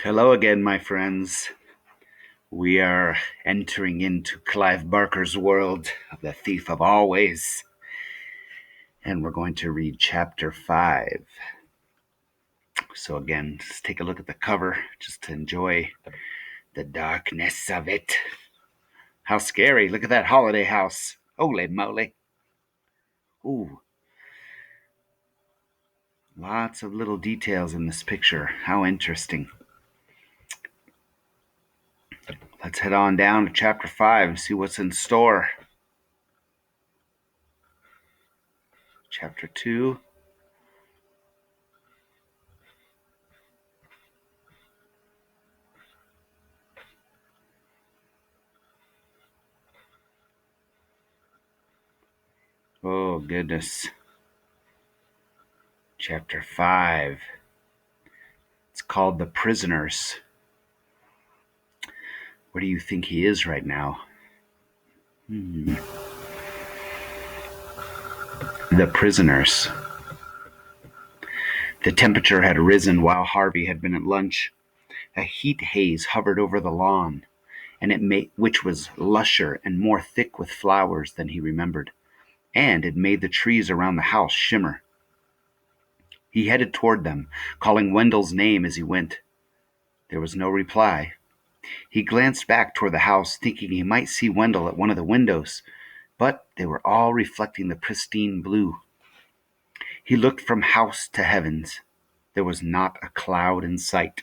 Hello again, my friends. We are entering into Clive Barker's world of The Thief of Always, and we're going to read chapter 5. So, again, just take a look at the cover just to enjoy the darkness of it. How scary! Look at that holiday house. Holy moly. Ooh. Lots of little details in this picture. How interesting. Let's head on down to chapter 5 and see what's in store. Chapter 2. Oh, goodness. Chapter 5. It's called The Prisoners. Where do you think he is right now? The Prisoners. The temperature had risen while Harvey had been at lunch. A heat haze hovered over the lawn, which was lusher and more thick with flowers than he remembered, and it made the trees around the house shimmer. He headed toward them, calling Wendell's name as he went. There was no reply. He glanced back toward the house, thinking he might see Wendell at one of the windows, but they were all reflecting the pristine blue. He looked from house to heavens. There was not a cloud in sight.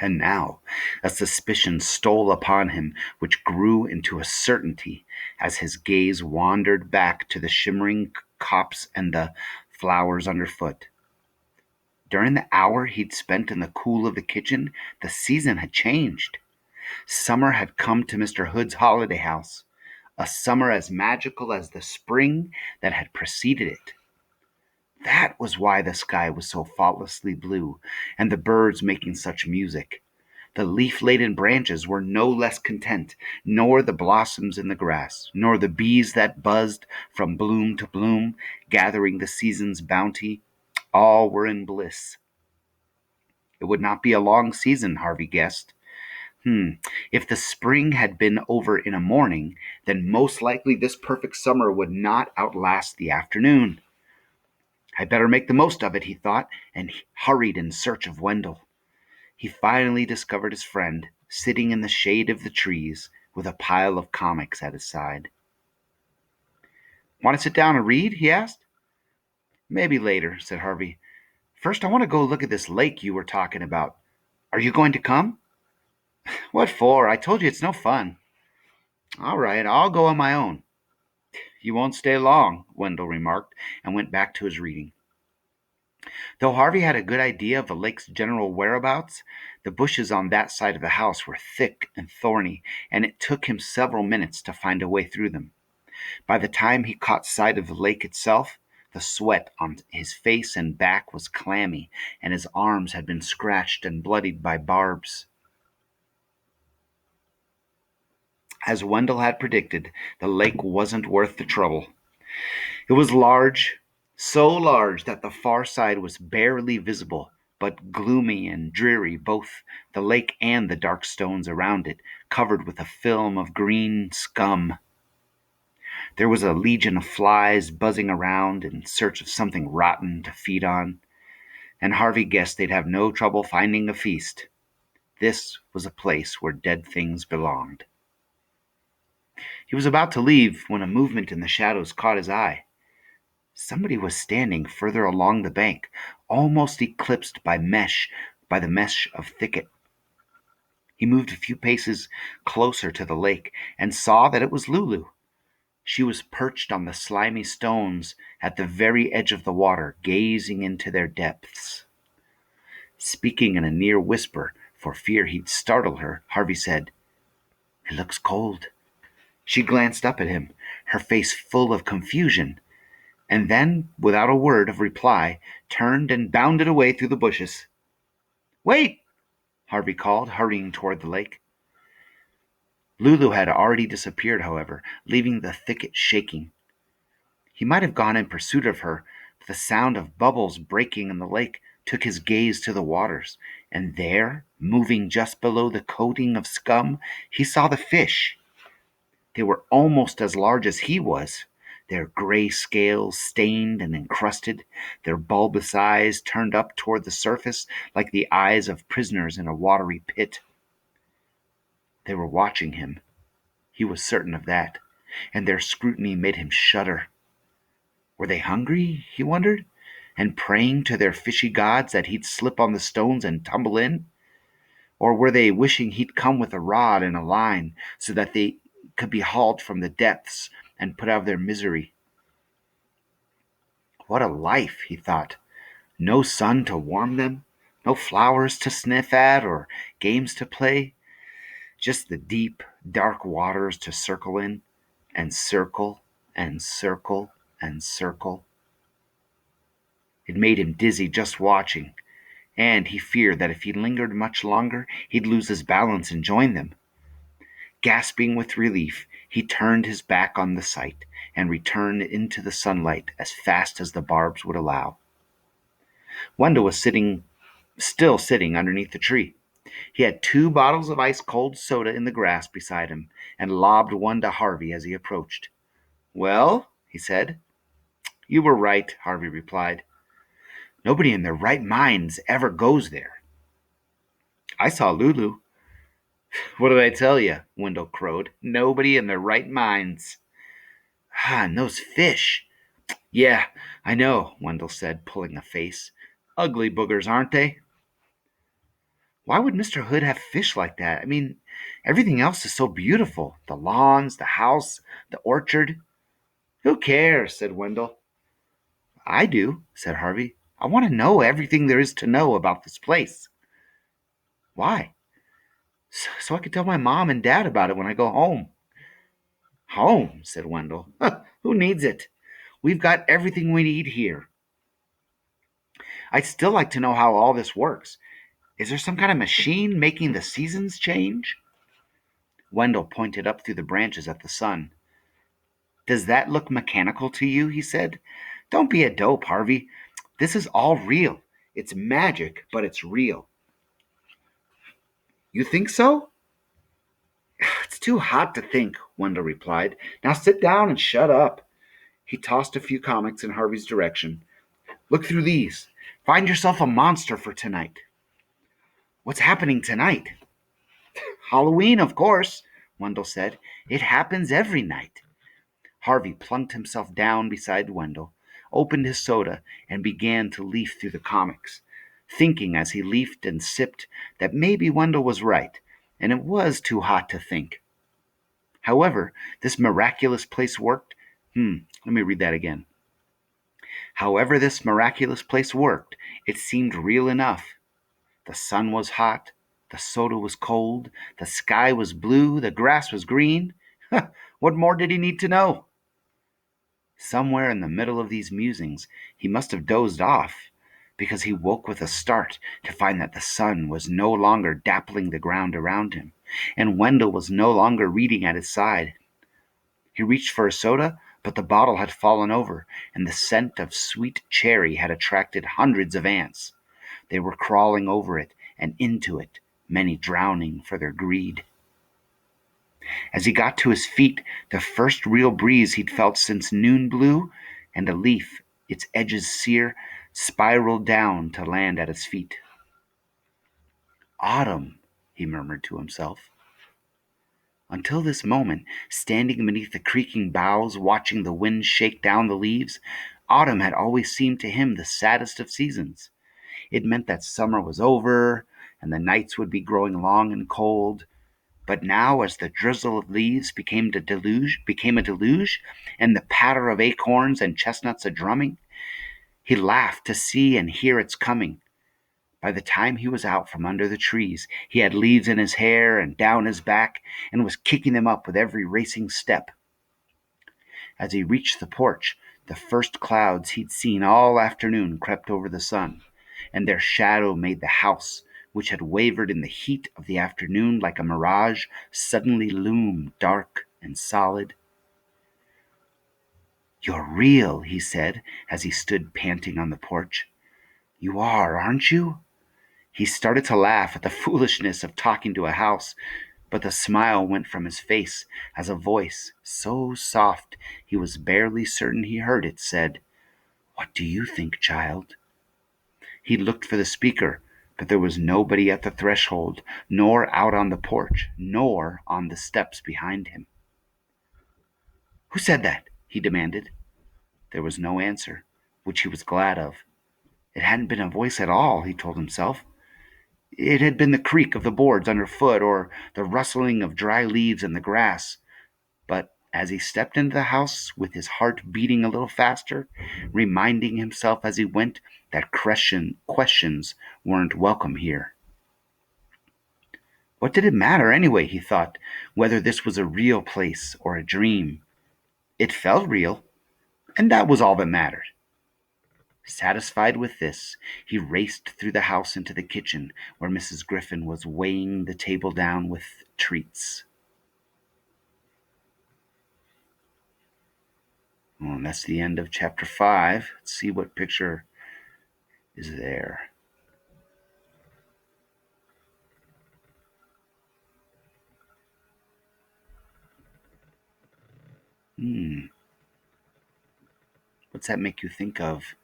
And now a suspicion stole upon him, which grew into a certainty as his gaze wandered back to the shimmering copse and the flowers underfoot. During the hour he'd spent in the cool of the kitchen, the season had changed. Summer had come to Mr. Hood's holiday house, a summer as magical as the spring that had preceded it. That was why the sky was so faultlessly blue, and the birds making such music. The leaf-laden branches were no less content, nor the blossoms in the grass, nor the bees that buzzed from bloom to bloom, gathering the season's bounty. All were in bliss. It would not be a long season, Harvey guessed. If the spring had been over in a morning, then most likely this perfect summer would not outlast the afternoon. I'd better make the most of it, he thought, and he hurried in search of Wendell. He finally discovered his friend, sitting in the shade of the trees with a pile of comics at his side. Want to sit down and read? He asked. Maybe later, said Harvey. First, I want to go look at this lake you were talking about. Are you going to come? What for? I told you it's no fun. All right, I'll go on my own. You won't stay long, Wendell remarked, and went back to his reading. Though Harvey had a good idea of the lake's general whereabouts, the bushes on that side of the house were thick and thorny, and it took him several minutes to find a way through them. By the time he caught sight of the lake itself, the sweat on his face and back was clammy, and his arms had been scratched and bloodied by barbs. As Wendell had predicted, the lake wasn't worth the trouble. It was large, so large that the far side was barely visible, but gloomy and dreary, both the lake and the dark stones around it, covered with a film of green scum. There was a legion of flies buzzing around in search of something rotten to feed on, and Harvey guessed they'd have no trouble finding a feast. This was a place where dead things belonged. He was about to leave when a movement in the shadows caught his eye. Somebody was standing further along the bank, almost eclipsed by the mesh of thicket. He moved a few paces closer to the lake and saw that it was Lulu. She was perched on the slimy stones at the very edge of the water, gazing into their depths. Speaking in a near whisper, for fear he'd startle her, Harvey said, "It looks cold." She glanced up at him, her face full of confusion, and then, without a word of reply, turned and bounded away through the bushes. "Wait!" Harvey called, hurrying toward the lake. Lulu had already disappeared, however, leaving the thicket shaking. He might have gone in pursuit of her, with the sound of bubbles breaking in the lake, took his gaze to the waters, and there, moving just below the coating of scum, he saw the fish. They were almost as large as he was, their gray scales stained and encrusted, their bulbous eyes turned up toward the surface like the eyes of prisoners in a watery pit. They were watching him. He was certain of that, and their scrutiny made him shudder. Were they hungry, he wondered, and praying to their fishy gods that he'd slip on the stones and tumble in? Or were they wishing he'd come with a rod and a line so that they could be hauled from the depths and put out of their misery? What a life, he thought. No sun to warm them, no flowers to sniff at or games to play, just the deep, dark waters to circle in, and circle and circle and circle. It made him dizzy just watching, and he feared that if he lingered much longer, he'd lose his balance and join them. Gasping with relief, he turned his back on the sight and returned into the sunlight as fast as the barbs would allow. Wendell was still sitting underneath the tree. He had 2 bottles of ice-cold soda in the grass beside him and lobbed one to Harvey as he approached. "Well," he said. "You were right," Harvey replied. "Nobody in their right minds ever goes there." "I saw Lulu." "What did I tell you?" Wendell crowed. "Nobody in their right minds." "Ah, and those fish." "Yeah, I know," Wendell said, pulling a face. "Ugly boogers, aren't they?" "Why would Mr. Hood have fish like that? I mean, everything else is so beautiful. The lawns, the house, the orchard." "Who cares?" said Wendell. "I do," said Harvey. "I want to know everything there is to know about this place." "Why?" "So I can tell my mom and dad about it when I go home." "Home," said Wendell. "Who needs it? We've got everything we need here." "I'd still like to know how all this works. Is there some kind of machine making the seasons change?" Wendell pointed up through the branches at the sun. "Does that look mechanical to you?" he said. "Don't be a dope, Harvey. This is all real. It's magic, but it's real." "You think so?" "It's too hot to think," Wendell replied. "Now sit down and shut up." He tossed a few comics in Harvey's direction. "Look through these. Find yourself a monster for tonight." "What's happening tonight?" "Halloween, of course," Wendell said. "It happens every night." Harvey plunked himself down beside Wendell, opened his soda, and began to leaf through the comics, thinking as he leafed and sipped that maybe Wendell was right, and it was too hot to think. However, this miraculous place worked. Let me read that again. However, this miraculous place worked, it seemed real enough. The sun was hot, the soda was cold, the sky was blue, the grass was green. What more did he need to know? Somewhere in the middle of these musings, he must have dozed off, because he woke with a start to find that the sun was no longer dappling the ground around him, and Wendell was no longer reading at his side. He reached for a soda, but the bottle had fallen over, and the scent of sweet cherry had attracted hundreds of ants. They were crawling over it and into it, many drowning for their greed. As he got to his feet, the first real breeze he'd felt since noon blew, and a leaf, its edges sere, spiraled down to land at his feet. "Autumn," he murmured to himself. Until this moment, standing beneath the creaking boughs, watching the wind shake down the leaves, autumn had always seemed to him the saddest of seasons. It meant that summer was over, and the nights would be growing long and cold. But now, as the drizzle of leaves became a deluge, and the patter of acorns and chestnuts a drumming, he laughed to see and hear its coming. By the time he was out from under the trees, he had leaves in his hair and down his back, and was kicking them up with every racing step. As he reached the porch, the first clouds he'd seen all afternoon crept over the sun, and their shadow made the house, which had wavered in the heat of the afternoon like a mirage, suddenly loom dark and solid. "You're real," he said, as he stood panting on the porch. "You are, aren't you?" He started to laugh at the foolishness of talking to a house, but the smile went from his face as a voice, so soft he was barely certain he heard it, said, "What do you think, child?" He looked for the speaker, but there was nobody at the threshold, nor out on the porch, nor on the steps behind him. "Who said that?" he demanded. There was no answer, which he was glad of. It hadn't been a voice at all, he told himself. It had been the creak of the boards underfoot or the rustling of dry leaves in the grass. But as he stepped into the house with his heart beating a little faster, reminding himself as he went that questions weren't welcome here. What did it matter anyway, he thought, whether this was a real place or a dream? It felt real, and that was all that mattered. Satisfied with this, he raced through the house into the kitchen, where Mrs. Griffin was weighing the table down with treats. Well, and that's the end of chapter 5. Let's see what picture is there. Hmm, what's that make you think of?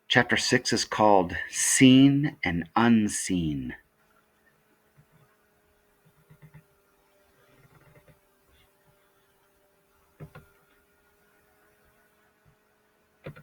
Chapter 6 is called Seen and Unseen.